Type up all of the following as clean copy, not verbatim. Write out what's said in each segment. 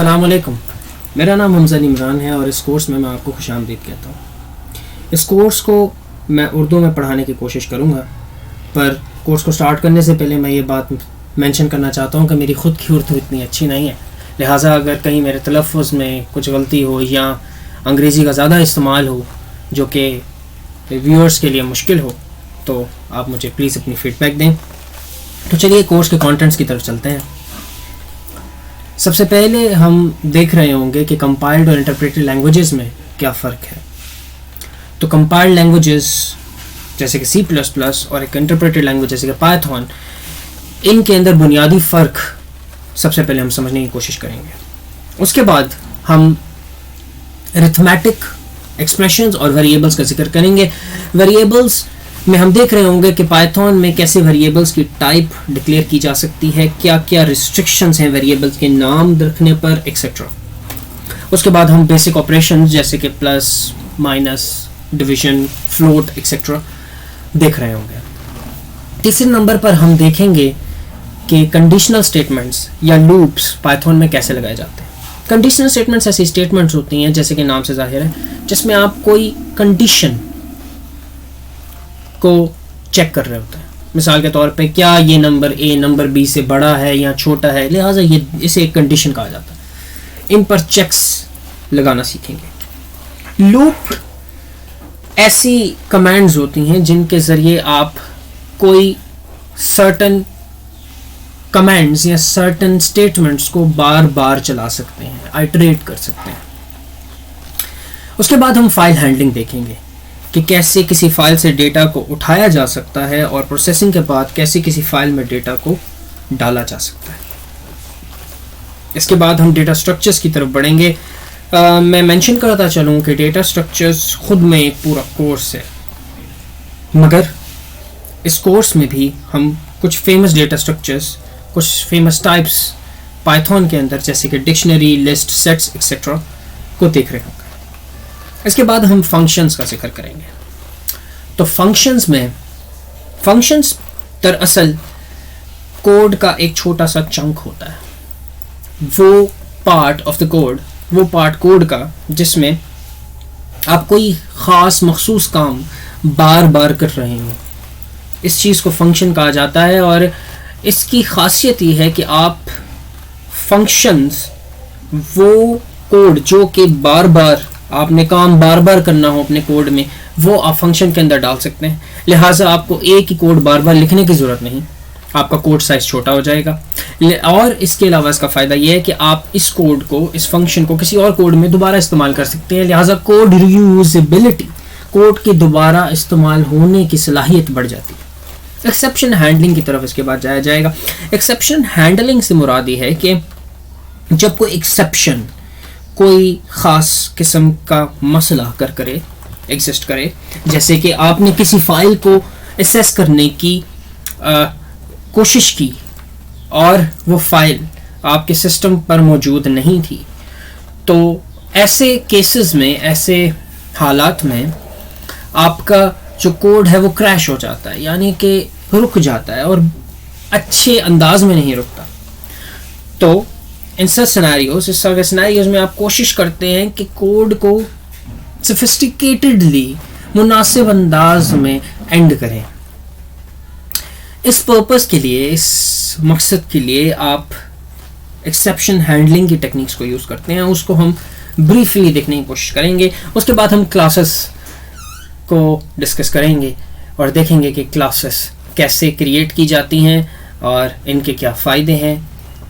السلام علیکم، میرا نام حمزہ عمران ہے اور اس کورس میں آپ کو خوش آمدید کہتا ہوں۔ اس کورس کو میں اردو میں پڑھانے کی کوشش کروں گا، پر کورس کو سٹارٹ کرنے سے پہلے میں یہ بات مینشن کرنا چاہتا ہوں کہ میری خود کی اردو اتنی اچھی نہیں ہے، لہٰذا اگر کہیں میرے تلفظ میں کچھ غلطی ہو یا انگریزی کا زیادہ استعمال ہو جو کہ ویورز کے لیے مشکل ہو تو آپ مجھے پلیز اپنی فیڈ بیک دیں۔ تو چلیے کورس کے کانٹینٹس کی طرف چلتے ہیں۔ سب سے پہلے ہم دیکھ رہے ہوں گے کہ کمپائلڈ اور انٹرپریٹڈ لینگویجز میں کیا فرق ہے۔ تو کمپائلڈ لینگویجز جیسے کہ C++ اور ایک انٹرپریٹڈ لینگویج جیسے کہ پائتھون، ان کے اندر بنیادی فرق سب سے پہلے ہم سمجھنے کی کوشش کریں گے۔ اس کے بعد ہم ارتھمیٹک ایکسپریشنز اور ویریبلز کا ذکر کریں گے۔ ویریبلز میں ہم دیکھ رہے ہوں گے کہ پائتھون میں کیسے ویریبلز کی ٹائپ ڈکلیئر کی جا سکتی ہے، کیا کیا ریسٹرکشنز ہیں ویریبلز کے نام رکھنے پر ایکسیٹرا۔ اس کے بعد ہم بیسک آپریشنز جیسے کہ plus, minus, division, float etcetera دیکھ رہے ہوں گے۔ تیسرے نمبر پر ہم دیکھیں گے کہ کنڈیشنل سٹیٹمنٹس یا لوپس پائتھون میں کیسے لگائے جاتے ہیں۔ کنڈیشنل سٹیٹمنٹس ایسی سٹیٹمنٹس ہوتی ہیں جیسے کہ نام سے ظاہر ہے جس میں آپ کوئی کنڈیشن کو چیک کر رہے ہوتے ہیں، مثال کے طور پہ کیا یہ نمبر A نمبر B سے بڑا ہے یا چھوٹا ہے، لہٰذا اسے ایک کنڈیشن کہا جاتا ہے۔ ان پر چیکس لگانا سیکھیں گے۔ لوپ ایسی کمانڈز ہوتی ہیں جن کے ذریعے آپ کوئی سرٹن کمانڈز یا سرٹن اسٹیٹمنٹس کو بار بار چلا سکتے ہیں، آئٹریٹ کر سکتے ہیں۔ اس کے بعد ہم فائل ہینڈلنگ دیکھیں گے کہ کیسے کسی فائل سے ڈیٹا کو اٹھایا جا سکتا ہے اور پروسیسنگ کے بعد کیسے کسی فائل میں ڈیٹا کو ڈالا جا سکتا ہے۔ اس کے بعد ہم ڈیٹا سٹرکچرز کی طرف بڑھیں گے۔ میں مینشن کرتا چلوں کہ ڈیٹا سٹرکچرز خود میں ایک پورا کورس ہے، مگر اس کورس میں بھی ہم کچھ فیمس ڈیٹا سٹرکچرز، کچھ فیمس ٹائپس پائتھون کے اندر جیسے کہ ڈکشنری، لسٹ، سیٹس ایکسیٹرا کو دیکھ رہے ہوں گے۔ اس کے بعد ہم فنکشنز کا ذکر کریں گے۔ تو فنکشنز میں فنکشنز دراصل کوڈ کا ایک چھوٹا سا چنک ہوتا ہے، وہ پارٹ آف دا کوڈ، وہ پارٹ کوڈ کا جس میں آپ کوئی خاص مخصوص کام بار بار کر رہے ہوں، اس چیز کو فنکشن کہا جاتا ہے۔ اور اس کی خاصیت یہ ہے کہ آپ فنکشنز، وہ کوڈ جو کہ بار بار آپ نے کام بار بار کرنا ہو اپنے کوڈ میں، وہ آپ فنکشن کے اندر ڈال سکتے ہیں، لہٰذا آپ کو ایک ہی کوڈ بار بار لکھنے کی ضرورت نہیں، آپ کا کوڈ سائز چھوٹا ہو جائے گا۔ اور اس کے علاوہ اس کا فائدہ یہ ہے کہ آپ اس کوڈ کو، اس فنکشن کو کسی اور کوڈ میں دوبارہ استعمال کر سکتے ہیں، لہٰذا کوڈ ریوزیبلٹی، کوڈ کی دوبارہ استعمال ہونے کی صلاحیت بڑھ جاتی ہے۔ ایکسیپشن ہینڈلنگ کی طرف اس کے بعد جایا جائے گا۔ ایکسیپشن ہینڈلنگ سے مراد یہ ہے کہ جب کوئی ایکسیپشن، کوئی خاص قسم کا مسئلہ کرے ایگزسٹ کرے، جیسے کہ آپ نے کسی فائل کو اسیس کرنے کی کوشش کی اور وہ فائل آپ کے سسٹم پر موجود نہیں تھی، تو ایسے کیسز میں، ایسے حالات میں آپ کا جو کوڈ ہے وہ کریش ہو جاتا ہے، یعنی کہ رک جاتا ہے اور اچھے انداز میں نہیں رکتا۔ تو اس طرح کے سیناریوز میں آپ کوشش کرتے ہیں کہ کوڈ کو سفسٹیکیٹڈلی، مناسب انداز میں اینڈ کریں۔ اس پرپس کے لیے، اس مقصد کے لیے آپ ایکسیپشن ہینڈلنگ کی ٹیکنیکس کو یوز کرتے ہیں، اس کو ہم بریفلی دیکھنے کی کوشش کریں گے۔ اس کے بعد ہم کلاسز کو ڈسکس کریں گے اور دیکھیں گے کہ کلاسز کیسے کریٹ کی جاتی ہیں اور ان کے کیا فائدے ہیں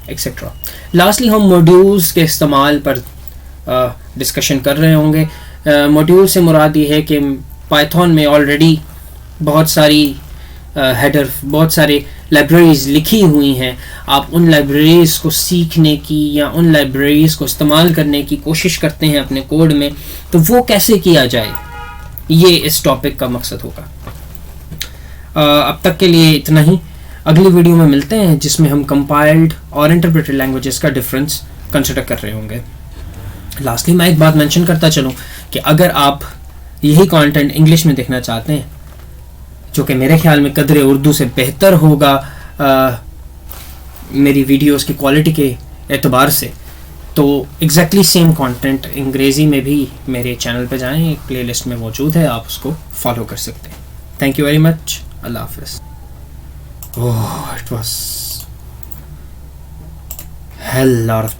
ایکسیٹرا۔ لاسٹلی ہم موڈیولز کے استعمال پر ڈسکشن کر رہے ہوں گے۔ موڈیول سے مراد یہ ہے کہ پائتھون میں آلریڈی بہت ساری ہیڈر، بہت سارے لائبریریز لکھی ہوئی ہیں، آپ ان لائبریریز کو سیکھنے کی یا ان لائبریریز کو استعمال کرنے کی کوشش کرتے ہیں اپنے کوڈ میں، تو وہ کیسے کیا جائے، یہ اس ٹاپک کا مقصد ہوگا۔ اب تک کے لیے اتنا ہی، اگلی ویڈیو میں ملتے ہیں جس میں ہم کمپائلڈ اور انٹرپریٹڈ لینگویجز کا ڈفرینس کنسیڈر کر رہے ہوں گے۔ لاسٹلی میں ایک بات مینشن کرتا چلوں کہ اگر آپ یہی کانٹینٹ انگلش میں دیکھنا چاہتے ہیں، جو کہ میرے خیال میں قدر اردو سے بہتر ہوگا میری ویڈیوز کی کوالٹی کے اعتبار سے، تو ایگزیکٹلی سیم کانٹینٹ انگریزی میں بھی میرے چینل پہ جائیں, ایک پلے لسٹ میں موجود ہے, آپ اس کو فالو کر سکتے ہیں. Thank you very much. اللہ حافظ. It was hell lot of